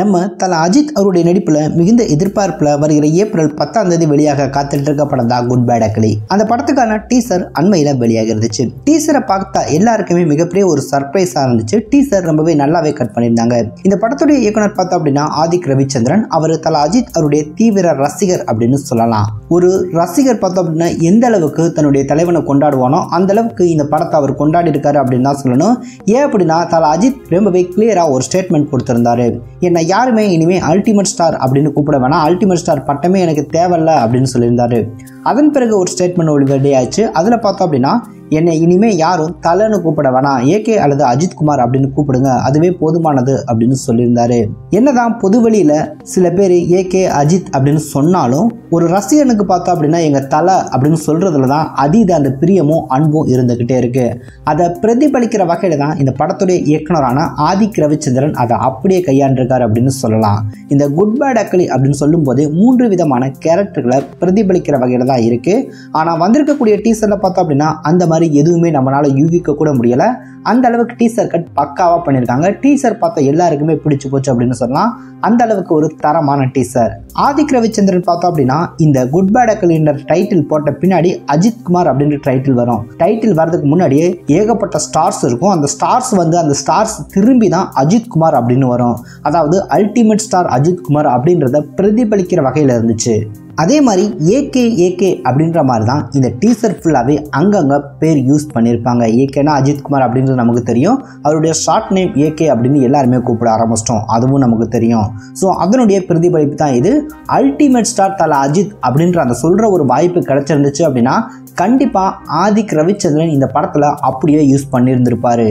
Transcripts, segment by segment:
நம்ம தல அஜித் அவருடைய நடிப்புல மிகுந்த எதிர்பார்ப்புல வருகிற ஏப்ரல் 10ஆம் தேதி வெளியாக காத்துட்டு இருக்க படம் தான் குட் பேட் அக்லி. அந்த படத்துக்கான டீசர் அண்மையில வெளியாக இருந்துச்சு. டீசரை பார்த்தா எல்லாருக்குமே மிகப்பெரிய ஒரு சர்ப்ரைஸா இருந்துச்சு. டீசர் ரொம்பவே நல்லாவே கட் பண்ணியிருந்தாங்க. இந்த படத்துடைய இயக்குனர் பார்த்தா அப்படின்னா ஆதிக் ரவிச்சந்திரன். அவர் தல அஜித் அவருடைய தீவிர ரசிகர் அப்படின்னு சொல்லலாம். ஒரு ரசிகர் பார்த்தோம் அப்படின்னா எந்த அளவுக்கு தன்னுடைய தலைவனை கொண்டாடுவானோ அந்த அளவுக்கு இந்த படத்தை அவர் கொண்டாடி இருக்காரு அப்படின்னு தான் சொல்லணும். ஏன் அப்படின்னா தல அஜித் ரொம்பவே கிளியரா ஒரு ஸ்டேட்மெண்ட் கொடுத்திருந்தாரு. என்ன யாருமே இனிமே அல்டிமேட் ஸ்டார் அப்படின்னு கூப்பிட வேணாம், அல்டிமேட் ஸ்டார் பட்டமே எனக்கு தேவையில்ல அப்படின்னு சொல்லியிருந்தாரு. அதன் பிறகு ஒரு ஸ்டேட்மெண்ட் வெளியாச்சு. அதில் பார்த்தோம் அப்படின்னா என்னை இனிமே யாரும் தலைன்னு கூப்பிட வேணாம், ஏகே அல்லது அஜித் குமார் அப்படின்னு கூப்பிடுங்க, அதுவே போதுமானது அப்படின்னு சொல்லியிருந்தாரு. என்னதான் பொது வெளியில சில பேர் ஏகே அஜித் அப்படின்னு சொன்னாலும் ஒரு ரசிகனுக்கு பார்த்தோம் அப்படின்னா எங்க தலை அப்படின்னு சொல்றதுல தான் அதீத அந்த பிரியமும் அன்பும் இருந்துகிட்டே இருக்கு. அதை பிரதிபலிக்கிற வகையில தான் இந்த படத்துடைய இயக்குனரான ஆதிக் ரவிச்சந்திரன் அதை அப்படியே கையாண்டிருக்காரு அப்படின்னு சொல்லலாம். இந்த குட் பேட் அக்லி அப்படின்னு சொல்லும் போது 3 விதமான கேரக்டர்களை பிரதிபலிக்கிற வகையில தான் இருக்கு. ஆனா வந்திருக்கக்கூடிய டீசர்ல பார்த்தோம் அப்படின்னா அந்த மாதிரி எதுவுமே நம்மளால யூகிக்க கூட முடியல. அந்த அளவுக்கு டீசர் கட் பக்காவா பண்ணிருக்காங்க. டீசர் பார்த்த எல்லாருக்குமே பிடிச்சு போச்சு அப்படின்னு சொல்லலாம். அந்த அளவுக்கு ஒரு தரமான டீசர். ஆதிக் ரவிச்சந்திரன் பார்த்தோம் அப்படின்னா இந்த குட் பேட் அக்லி டைட்டில் போட்ட பின்னாடி அஜித் குமார் அப்படின்ற டைட்டில் வரும். டைட்டில் வரதுக்கு முன்னாடியே ஏகப்பட்ட ஸ்டார்ஸ் இருக்கும். அந்த ஸ்டார்ஸ் திரும்பி தான் அஜித் குமார் அப்படின்னு வரும். அதாவது அல்டிமேட் ஸ்டார் அஜித் குமார் அப்படின்றத பிரதிபலிக்கிற வகையில் இருந்துச்சு. அதே மாதிரி ஏகே அப்படின்ற மாதிரி தான் இந்த டீசர் ஃபுல்லாகவே அங்கங்கே பேர் யூஸ் பண்ணியிருப்பாங்க. ஏகேனா அஜித் குமார் அப்படின்றது நமக்கு தெரியும். அவருடைய ஷார்ட் நேம் ஏகே அப்படின்னு எல்லாருமே கூப்பிட ஆரம்பிச்சிட்டோம், அதுவும் நமக்கு தெரியும். ஸோ அதனுடைய பிரதிபலிப்பு தான் இது. அல்டிமேட் ஸ்டார் தல அஜித் அப்படின்ற அந்த சொல்கிற ஒரு வாய்ப்பு கிடைச்சிருந்துச்சு அப்படின்னா கண்டிப்பாக ஆதிக் ரவிச்சந்திரன் இந்த படத்தில் அப்படியே யூஸ் பண்ணியிருந்திருப்பாரு.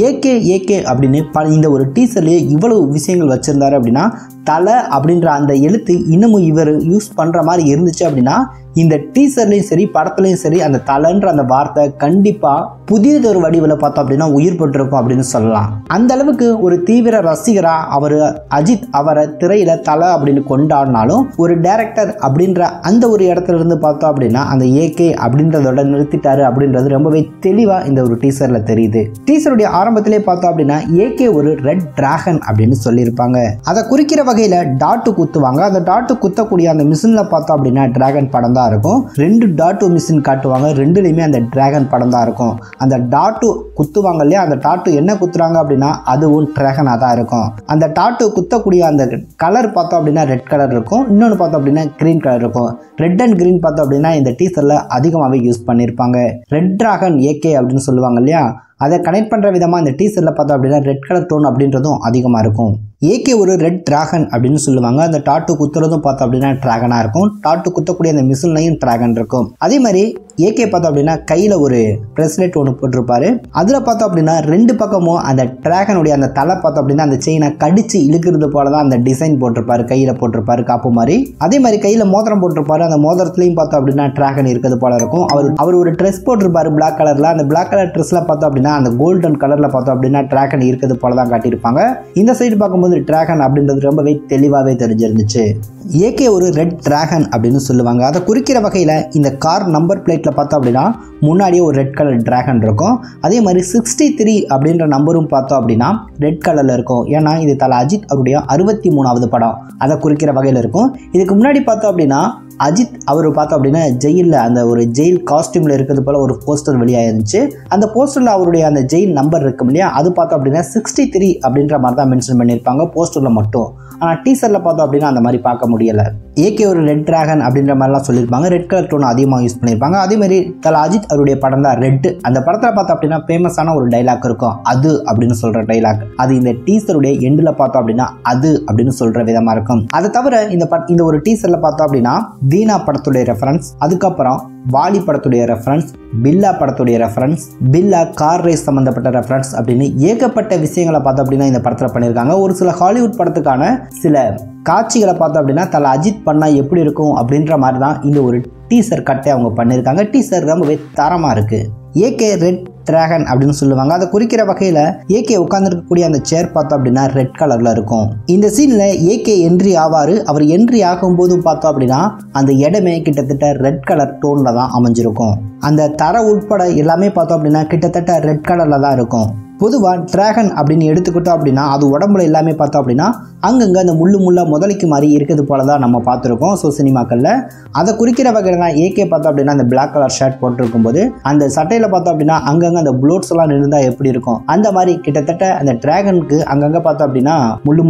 ஏகே அப்படின்னு இந்த ஒரு டீசர்லேயே இவ்வளவு விஷயங்கள் வச்சுருந்தாரு அப்படின்னா தலை அப்படின்ற அந்த எழுத்து இன்னமும் இவர் யூஸ் பண்ணுற மாதிரி இருந்துச்சு அப்படின்னா இந்த டீசர்லையும் சரி படத்துலையும் சரி அந்த தலைன்ற அந்த வார்த்தை கண்டிப்பாக புதியதொரு வடிவில் பார்த்தோம் அப்படின்னா உயிர் பெற்றிருக்கும் அப்படின்னு சொல்லலாம். அந்த அளவுக்கு ஒரு தீவிர ரசிகரா அவர் அஜித் அவரை திரையில தலை அப்படின்னு கொண்டாடினாலும் ஒரு டைரக்டர் அப்படின்ற அந்த ஒரு இடத்துல இருந்து பார்த்தோம் அப்படின்னா அந்த ஏகே அப்படின்றதோட நிறுத்திட்டாரு அப்படின்றது ரொம்பவே தெளிவாக இந்த ஒரு டீசர்ல தெரியுது. டீசருடைய ஆரம்பத்திலே பார்த்தோம் அப்படின்னா ஏகே ஒரு ரெட் டிராகன் அப்படின்னு சொல்லியிருப்பாங்க. அதை குறிக்கிற வகையில் டாட்டு குத்துவாங்க. அந்த டாட்டு குத்தக்கூடிய அந்த மிஷின்ல பார்த்தோம் அப்படின்னா டிராகன் படம் தான் இருக்கும். 2 டாட்டு மிஷின் காட்டுவாங்க. 2லையுமே அந்த டிராகன் படம் தான் இருக்கும். அந்த டாட்டு குத்துவாங்க இல்லையா, அந்த டாட்டு என்ன குத்துறாங்க அப்படின்னா அதுவும் டிராகனாக தான் இருக்கும். அந்த டாட்டு குத்தக்கூடிய அந்த கலர் பார்த்தோம் அப்படின்னா ரெட் கலர் இருக்கும். இன்னொன்று பார்த்தோம் அப்படின்னா கிரீன் கலர் இருக்கும். ரெட் அண்ட் கிரீன் பார்த்தோம் அப்படின்னா இந்த டீசர்ல அதிகமாகவே யூஸ் பண்ணியிருப்பாங்க. ரெட் டிராகன் ஏகே அப்படின்னு சொல்லுவாங்க இல்லையா, அதை கனெக்ட் பண்ணுற விதமாக இந்த டீசரில் பார்த்தோம் அப்படின்னா ரெட் கலர் டோன் அப்படின்றதும் அதிகமாக இருக்கும். ஏகே ஒரு ரெட் டிராகன் அப்படின்னு சொல்லுவாங்க. அந்த டாட்டு குத்துறதும் பார்த்தோம் அப்படின்னா டிராகனாக இருக்கும். டாட்டு குத்தக்கூடிய அந்த மிஷின்லையும் டிராகன் இருக்கும். அதே மாதிரி ஏகே பார்த்தோம் அப்படின்னா கையில் ஒரு பிரஸ்லெட் ஒன்று போட்டிருப்பாரு. அதில் பார்த்தோம் அப்படின்னா 2 பக்கமும் அந்த டிராகனுடைய அந்த தலை பார்த்தோம் அப்படின்னா அந்த செயினை கடிச்சு இழுக்கிறது போல தான் அந்த டிசைன் போட்டிருப்பாரு. கையில் போட்டிருப்பாரு காப்பு மாதிரி. அதே மாதிரி கையில் மோதிரம் போட்டிருப்பாரு. அந்த மோதிரத்துலையும் பார்த்தோம் அப்படின்னா டிராகன் இருக்கிறது போல இருக்கும். அவர் ஒரு ட்ரெஸ் போட்டிருப்பாரு பிளாக் கலரில். அந்த பிளாக் கலர் ட்ரெஸ்ல பார்த்தோம் அப்படின்னா அந்த கோல்டன் கலர்ல பார்த்தோம் அப்படின்னா டிராகன் இருக்கிறது போல தான் காட்டியிருப்பாங்க. இந்த சைடு பார்க்கும்போது டிராகன் அப்படின்றது ரொம்பவே தெளிவாகவே தெரிஞ்சிருந்துச்சு. ஏகே ஒரு ரெட் டிராகன் அப்படின்னு சொல்லுவாங்க. அதை குறிக்கிற வகையில் இந்த கார் நம்பர் பிளேட்ல பார்த்தோம் அப்படின்னா முன்னாடியே ஒரு ரெட் கலர் டிராகன் இருக்கும். அதே மாதிரி 63 அப்படின்ற நம்பரும் பார்த்தோம் அப்படின்னா ரெட் கலர்ல இருக்கும். ஏன்னா இது தல அஜித் அவருடைய 63வது படம், அதை குறிக்கிற வகையில் இருக்கும். இதுக்கு முன்னாடி பார்த்தோம் அப்படின்னா அஜித் அவர் பார்த்தோம் அப்படின்னா ஜெயிலில் அந்த ஒரு ஜெயில் காஸ்டியூமில் இருக்கிறது போல் ஒரு போஸ்டர் வெளியாயிருந்துச்சு. அந்த போஸ்டரில் அவருடைய அந்த ஜெயில் நம்பர் இருக்கும் இல்லையா, அது பார்த்தோம் அப்படின்னா 63 அப்படின்ற மாதிரி தான் மென்ஷன் பண்ணியிருப்பாங்க போஸ்டரில் மட்டும். ஆனால் டீசரில் பார்த்தோம் அப்படின்னா அந்த மாதிரி பார்க்க முடியலை. ஏகே ஒரு ரெட் டிராகன் அப்படின்ற மாதிரிலாம் சொல்லியிருப்பாங்க. ரெட் கலர் டோன் அதிகமாக யூஸ் பண்ணியிருப்பாங்க. அதேமாதிரி தல அஜித் அவருடைய படம் தான் ரெட். அந்த படத்தில் பார்த்தோம் அப்படின்னா ஃபேமஸான ஒரு டைலாக் இருக்கும், அது அப்படின்னு சொல்கிற டைலாக். அது இந்த டீசருடைய எண்டில் பார்த்தோம் அப்படின்னா அது அப்படின்னு சொல்கிற விதமாக இருக்கும். அதை தவிர இந்த ஒரு டீசரில் பார்த்தோம் அப்படின்னா தீனா படத்துடைய ரெஃபரன்ஸ், அதுக்கப்புறம் வாலி படத்துடைய ரெஃபரன்ஸ், பில்லா படத்துடைய ரெஃபரன்ஸ், பில்லா கார் ரேஸ் சம்பந்தப்பட்ட ரெஃபரன்ஸ் அப்படின்னு ஏகப்பட்ட விஷயங்களை பார்த்தோம் அப்படின்னா இந்த படத்தில் பண்ணியிருக்காங்க. ஒரு சில ஹாலிவுட் படத்துக்கான சில காட்சிகளை பார்த்தோம் அப்படின்னா தல அஜித் பண்ணால் எப்படி இருக்கும் அப்படின்ற மாதிரி தான் இந்த ஒரு டீசர் கட்டை அவங்க பண்ணியிருக்காங்க. டீசர் ரொம்பவே தரமாக இருக்குது. ஏகே ரெட் டிராகன் அப்படின்னு சொல்லுவாங்க. அதை குறிக்கிற வகையில் ஏகே உட்கார்ந்துருக்கக்கூடிய அந்த சேர் பார்த்தோம் அப்படின்னா ரெட் கலரில் இருக்கும். இந்த சீனில் ஏகே என்ட்ரி ஆவார். அவர் என்ட்ரி ஆகும்போதும் பார்த்தோம் அப்படின்னா அந்த இடமே கிட்டத்தட்ட ரெட் கலர் டோனில் தான் அமைஞ்சிருக்கும். அந்த தர உட்பட எல்லாமே பார்த்தோம் அப்படின்னா கிட்டத்தட்ட ரெட் கலரில் தான் இருக்கும். பொதுவாக டிராகன் அப்படின்னு எடுத்துக்கிட்டோம் அப்படின்னா அது உடம்புல எல்லாமே பார்த்தோம் அப்படின்னா அங்கங்கே அந்த முள்ளா முதலைக்கு மாதிரி இருக்கிறது போல தான் நம்ம பார்த்துருக்கோம். ஸோ சினிமாக்களில் அதை குறிக்கிற வகையில் தான் ஏகே பார்த்தோம் அப்படின்னா அந்த பிளாக் கலர் ஷர்ட் போட்டிருக்கும் போது அந்த சட்டையில் பார்த்தோம் அப்படின்னா அங்கங்கே அந்த புளோட்ஸ் எல்லாம் இருந்தால் எப்படி இருக்கும் அந்த மாதிரி கிட்டத்தட்ட அந்த டிராகனுக்கு அங்கங்கே பார்த்தோம் அப்படின்னா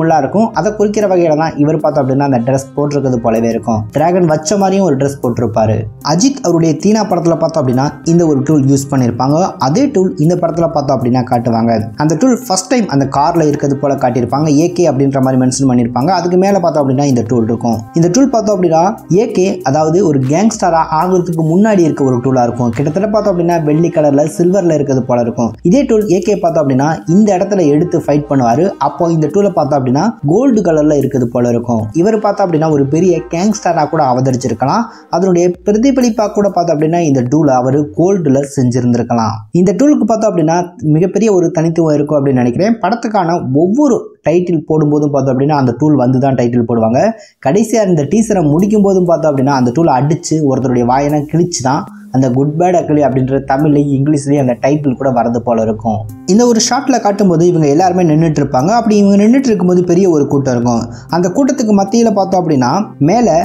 முள்ளா இருக்கும். அதை குறிக்கிற வகையில் தான் இவர் பார்த்தோம் அப்படின்னா அந்த ட்ரெஸ் போட்டிருக்கிறது போலவே இருக்கும். டிராகன் வச்ச மாதிரியும் ஒரு ட்ரெஸ் போட்டிருப்பாரு. அஜித் அவருடைய தீனா படத்தில் பார்த்தோம் அப்படின்னா இந்த ஒரு டூல் யூஸ் பண்ணியிருப்பாங்க. அதே டூல் இந்த படத்தில் பார்த்தோம் அப்படின்னா காட்டுவாங்க. அந்த டூல் ஃபர்ஸ்ட் டைம் அந்த கார்ல இருக்கிறது போல காட்டியிருப்பாங்க. ஏகே அப்படின்ற மாதிரி மென்ஷன் பண்ணியிருப்பாங்க. அதுக்கு மேலே பார்த்தோம் அப்படின்னா இந்த டூல் இருக்கும். இந்த டூல் பார்த்தோம் அப்படின்னா ஏகே அதாவது ஒரு கேங்ஸ்டரா ஆகிறதுக்கு முன்னாடி இருக்க ஒரு டூலா இருக்கும். கிட்டத்தட்ட பார்த்தோம் அப்படின்னா வெள்ளி கலர்ல சில்வர்ல இருக்கிறது போல இருக்கும். இதே டூல் ஏகே பார்த்தோம் அப்படின்னா இந்த இடத்துல எடுத்து ஃபைட் பண்ணுவாரு. அப்போ இந்த டூலை பார்த்தோம் அப்படின்னா கோல்டு கலர்ல இருக்கிறது போல இருக்கும். இவர் பார்த்தோம் அப்படின்னா ஒரு பெரிய கேங்ஸ்டரா கூட அவதரிச்சிருக்கலாம். அதனுடைய பிரதிபலிப்பா கூட பார்த்தோம் அப்படின்னா இந்த டூலை அவர் கோல்டுல செஞ்சிருந்திருக்கலாம். இந்த டூலுக்கு பார்த்தோம் அப்படின்னா மிகப்பெரிய ஒரு தனித்துவம் இருக்கும் அப்படின்னு நினைக்கிறேன். படத்துக்கான ஒவ்வொரு டைட்டில் போடும்போதும் பார்த்தோம் அப்படின்னா அந்த டூல் வந்து தான் டைட்டில் போடுவாங்க. கடைசியாக இந்த டீசரை முடிக்கும் போதும் பார்த்தோம் அப்படின்னா அந்த டூலை அடித்து ஒருத்தருடைய வாயனை கிழிச்சு தான் அந்த குட் பேட் அக்லி அப்படின்ற தமிழ்லையும் இங்கிலீஷ்லேயும் அந்த டைட்டில் கூட வரது போல இருக்கும். இந்த ஒரு ஷாட்டில் காட்டும்போது இவங்க எல்லாருமே நின்றுட்டு இருப்பாங்க. அப்படி இவங்க நின்றுட்டு இருக்கும்போது பெரிய ஒரு கூட்டம் இருக்கும். அந்த கூட்டத்துக்கு மத்தியில் பார்த்தோம் அப்படின்னா மேலே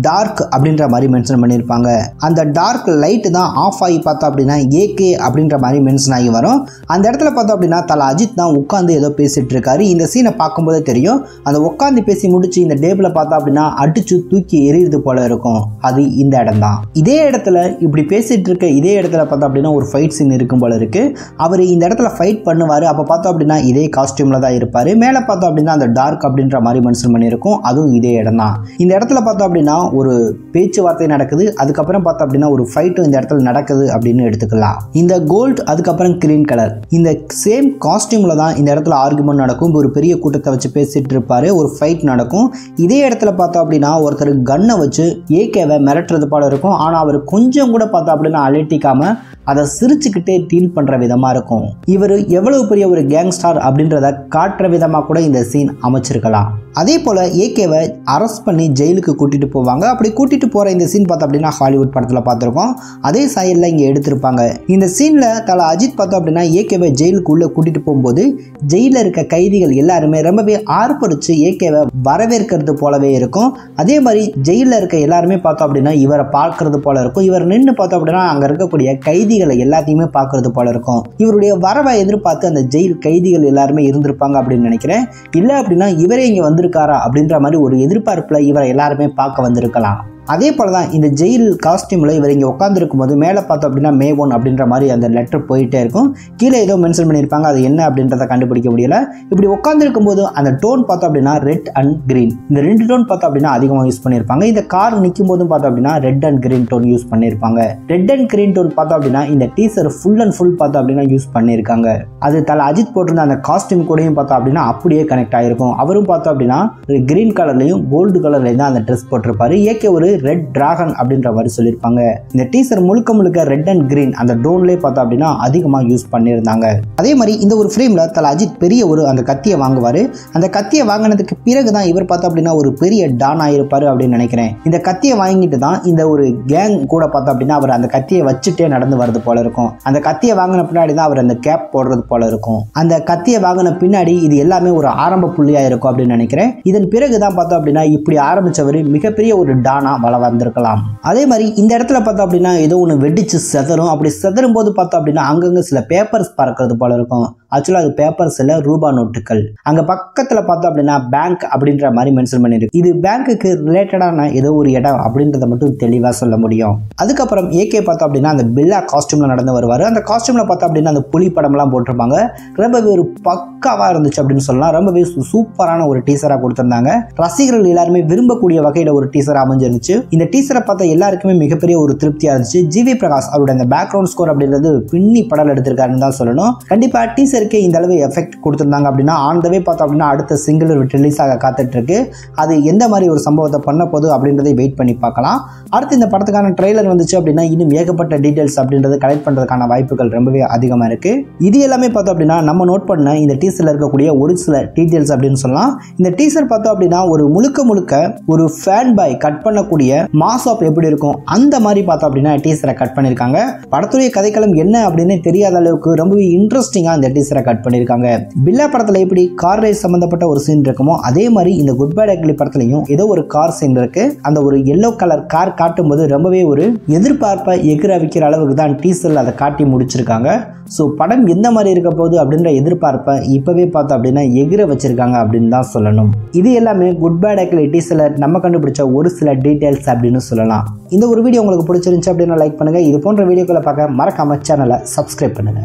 டார்க் அப்படின்ற மாதிரி மென்ஷன் பண்ணியிருப்பாங்க. அந்த டார்க் லைட்டு தான் ஆஃப் ஆகி பார்த்தோம் அப்படின்னா ஏகே அப்படின்ற மாதிரி மென்ஷன் ஆகி வரும். அந்த இடத்துல பார்த்தோம் அப்படின்னா தல அஜித் தான் உட்காந்து ஏதோ பேசிட்டு இருக்காரு. இந்த சீனை பார்க்கும்போதே தெரியும். அந்த உட்காந்து பேசி முடிச்சு இந்த டேபிளை பார்த்தோம் அப்படின்னா அடிச்சு தூக்கி எறியது போல இருக்கும். அது இந்த இடம் தான். இதே இடத்துல இப்படி பேசிட்டு இருக்க இதே இடத்துல பார்த்தோம் அப்படின்னா ஒரு ஃபைட் சீன் இருக்கும் போல இருக்கு. அவர் இந்த இடத்துல ஃபைட் பண்ணுவார். அப்போ பார்த்தோம் அப்படின்னா இதே காஸ்டியூம்ல தான் இருப்பார். மேலே பார்த்தோம் அப்படின்னா அந்த டார்க் அப்படின்ற மாதிரி மென்ஷன் பண்ணியிருக்கும். அதுவும் இதே இடம் தான். இந்த இடத்துல பார்த்தோம் அப்படின்னா ஒரு பேச்சுவார்த்தை நடக்குது. அதுக்கப்புறம் பார்த்தோம் அப்படின்னா ஒரு ஃபைட்டும் இந்த இடத்துல நடக்குது அப்படின்னு எடுத்துக்கலாம். இந்த கோல்டு அதுக்கப்புறம் கிரீன் கலர் இந்த சேம் காஸ்டியூம்ல தான் இந்த இடத்துல ஆர்குமெண்ட் நடக்கும். ஒரு பெரிய கூட்டத்தை வச்சு பேசிட்டு இருப்பாரு. ஒரு ஃபைட் நடக்கும். இதே இடத்துல பார்த்தோம் அப்படின்னா ஒருத்தர் கன்னை வச்சு ஏகேவை மிரட்டுறது போல இருக்கும். ஆனால் அவர் கொஞ்சம் கூட பார்த்தோம் அப்படின்னா அலட்டிக்காம அதை சிரிச்சுக்கிட்டே டீல் பண்ற விதமா இருக்கும். இவர் எவ்வளவு பெரிய ஒரு கேங்ஸ்டார் அப்படின்றத காட்டுற விதமா கூட இந்த சீன் அமைச்சிருக்கலாம். அதே போல ஏகேவை அரெஸ்ட் பண்ணி ஜெயிலுக்கு கூட்டிட்டு போவாங்க. அப்படி கூட்டிட்டு போற இந்த சீன் பார்த்தோம் அப்படின்னா ஹாலிவுட் படத்துல பார்த்துருக்கோம். அதே சாயல்ல இங்க எடுத்திருப்பாங்க. இந்த சீன்ல தல அஜித் பார்த்தோம் அப்படின்னா ஏகேவை ஜெயிலுக்கு உள்ள கூட்டிட்டு போகும்போது ஜெயில இருக்க கைதிகள் எல்லாருமே ரொம்பவே ஆர்ப்பரிச்சு ஏகேவை வரவேற்கிறது போலவே இருக்கும். அதே மாதிரி ஜெயில இருக்க எல்லாருமே பார்த்தோம் அப்படின்னா இவரை பார்க்கறது போல இருக்கும். இவர் நின்று பார்த்தோம் அப்படின்னா அங்க இருக்கக்கூடிய கைதிகளை எல்லாத்தையுமே பார்க்கறது போல இருக்கும். இவருடைய வரவை எதிர்பார்த்து அந்த ஜெயில் கைதிகள் எல்லாருமே இருந்திருப்பாங்க அப்படின்னு நினைக்கிறேன். இல்லை அப்படின்னா இவரே இங்க வந்திருக்காரா அப்படின்ற மாதிரி ஒரு எதிர்பார்ப்புல இவரை எல்லாருமே பார்க்க வந்திருக்கலாம். அதே போல தான் இந்த ஜெயில் காஸ்டியூமில் இவர் இங்கே உட்காந்துருக்கும் போது மேலே பார்த்தோம் அப்படின்னா மே 1 அப்படின்ற மாதிரி அந்த லெட்டர் போயிட்டே இருக்கும். கீழே ஏதோ மென்ஷன் பண்ணியிருப்பாங்க. அது என்ன அப்படின்றத கண்டுபிடிக்க முடியல. இப்படி உட்காந்துருக்கும் போது அந்த டோன் பார்த்தோம் அப்படின்னா ரெட் அண்ட் கிரீன் இந்த 2 டோன் பார்த்தோம் அப்படின்னா அதிகமாக யூஸ் பண்ணியிருப்பாங்க. இந்த கார் நிற்கும் போதும் பார்த்தோம் அப்படின்னா red and green tone use பண்ணியிருப்பாங்க. ரெட் அண்ட் கிரீன் டோன் பார்த்தோம் அப்படின்னா இந்த டீசர் ஃபுல் அண்ட் ஃபுல் பார்த்தோம் அப்படின்னா யூஸ் பண்ணியிருக்காங்க. அது தல அஜித் போட்டிருந்த அந்த காஸ்டியூம் கூடயும் பார்த்தோம் அப்படின்னா அப்படியே கனெக்ட் ஆகிருக்கும். அவரும் பார்த்தோம் அப்படின்னா கிரீன் கலர்லையும் கோல்டு கலர்லையும் தான் அந்த ட்ரெஸ் போட்டிருப்பாரு. ஏகே ஒரு ரெட் டிராகன் அப்படின்ற மாதிரி சொல்லியிருப்பாங்க. இந்த டீசர் முழுக்க ரெட் அண்ட் கிரீன் அந்த டோன்லேயே பார்த்தோம் அப்படின்னா அதிகமாக யூஸ் பண்ணியிருந்தாங்க. அதே மாதிரி இந்த ஒரு ஃப்ரேம்ல தல அஜித் பெரிய ஒரு அந்த கத்தியை வாங்குவாரு. அந்த கத்தியை வாங்கினதுக்கு பிறகுதான் இவர் பார்த்தோம் அப்படின்னா ஒரு பெரிய டான் ஆயிருப்பாரு அப்படின்னு நினைக்கிறேன். இந்த கத்தியை வாங்கிட்டு தான் இந்த ஒரு கேங் கூட பார்த்தோம் அப்படின்னா அவர் அந்த கத்தியை வச்சுட்டே நடந்து வருது போல இருக்கும். அந்த கத்தியை வாங்கின பின்னாடி தான் அவர் அந்த கேப் போடுறது போல இருக்கும். அந்த கத்தியை வாங்கின பின்னாடி இது எல்லாமே ஒரு ஆரம்ப புள்ளியா இருக்கும் அப்படின்னு நினைக்கிறேன். இதன் பிறகுதான் பார்த்தோம் அப்படின்னா இப்படி ஆரம்பிச்சவர் மிகப்பெரிய ஒரு டானா வந்திருக்கலாம். அதே மாதிரி இந்த இடத்துல பார்த்தோம் அப்படின்னா ஏதோ ஒன்று வெடிச்சு செதறும். அப்படி செதறும் போது பார்த்தோம் அப்படின்னா அங்கங்க சில பேப்பர்ஸ் பறக்கிறது போல இருக்கும். ஆக்சுவலாக அது பேப்பர்ஸ் இல்லை, ரூபா நோட்டுகள். அங்கே பக்கத்தில் பார்த்தோம் அப்படின்னா பேங்க் அப்படின்ற மாதிரி மென்ஷன் பண்ணியிருக்கு. இது பேங்க்குக்கு ரிலேட்டடான ஏதோ ஒரு இடம் அப்படின்றத மட்டும் தெளிவாக சொல்ல முடியும். அதுக்கப்புறம் ஏகே பார்த்தோம் அப்படின்னா அந்த பில்லா காஸ்டியூமில் நடந்து வருவார். அந்த காஸ்டியூமில் பார்த்தோம் அப்படின்னா அந்த புலி படம்லாம் போட்டிருப்பாங்க. ரொம்பவே ஒரு பக்காவாக இருந்துச்சு அப்படின்னு சொல்லலாம். ரொம்பவே சூப்பரான ஒரு டீசராக கொடுத்துருந்தாங்க. ரசிகர்கள் எல்லாருமே விரும்பக்கூடிய வகையில் ஒரு டீசர் அமைஞ்சிருந்துச்சு. இந்த டீசரை பார்த்தா எல்லாருக்குமே மிகப்பெரிய ஒரு திருப்தியாக இருந்துச்சு. ஜிவி பிரகாஷ் அவருடைய அந்த பேக்ரவுண்ட் ஸ்கோர் அப்படின்றது பின்னி படம் எடுத்திருக்காருன்னு தான் சொல்லணும். கண்டிப்பாக டீசர் டீசருக்கே இந்த அளவு எஃபெக்ட் கொடுத்துருந்தாங்க அப்படின்னா ஆன் த வே பார்த்தோம் அப்படின்னா அடுத்த சிங்கிள் ரிலீஸ் ஆக காத்துட்டு இருக்கு. அது எந்த மாதிரி ஒரு சம்பவத்தை பண்ண போகுது அப்படின்றதை வெயிட் பண்ணி பார்க்கலாம். அடுத்து இந்த படத்துக்கான ட்ரெய்லர் வந்துச்சு அப்படின்னா இன்னும் ஏகப்பட்ட டீடைல்ஸ் அப்படின்றது கலெக்ட் பண்ணுறதுக்கான வாய்ப்புகள் ரொம்பவே அதிகமாக இருக்கு. இது எல்லாமே பார்த்தோம் அப்படின்னா நம்ம நோட் பண்ண இந்த டீசர்ல இருக்கக்கூடிய ஒரு சில டீடைல்ஸ் அப்படின்னு சொல்லலாம். இந்த டீசர் பார்த்தோம் அப்படின்னா ஒரு முழுக்க ஒரு ஃபேன் பாய் கட் பண்ணக்கூடிய மாஸ் ஆப் எப்படி இருக்கும் அந்த மாதிரி பார்த்தோம் அப்படின்னா டீசரை கட் பண்ணியிருக்காங்க. படத்துடைய கதைக்களம் என்ன அப்படின்னு தெரியாத அளவுக்கு ரொம்பவே இன்ட்ரெஸ்டிங்காக இந்த டீசரை கட் பண்ணியிருக்காங்க. பில்லா படத்தில் எப்படி கார் ரேஸ் சம்பந்தப்பட்ட ஒரு சீன் இருக்குமோ அதே மாதிரி இந்த குட் பை டக்லி படத்துலையும் ஏதோ ஒரு கார் சீன் இருக்கு. அந்த ஒரு எல்லோ கலர் கார் காட்டும் போது ரொம்பவே ஒரு எதிர்பார்ப்பை எகிர வைக்கிற அளவுக்கு தான் டீசர்ல அதை காட்டி முடிச்சிருக்காங்க. ஸோ படம் எந்த மாதிரி இருக்க போகுது அப்படின்ற எதிர்பார்ப்பை இப்பவே பார்த்தோம் அப்படின்னா எகிர வச்சிருக்காங்க அப்படின்னு தான் சொல்லணும். இது எல்லாமே குட் பை டக்லி டீசர்ல நம்ம கண்டுபிடிச்ச ஒரு சில டீடைல்ஸ் அப்படின்னு சொல்லலாம். இந்த ஒரு வீடியோ உங்களுக்கு பிடிச்சிருந்துச்சு அப்படின்னா லைக் பண்ணுங்க. இது போன்ற வீடியோக்களை பார்க்க மறக்காம சேனலை சப்ஸ்கிரைப் பண்ணுங்க.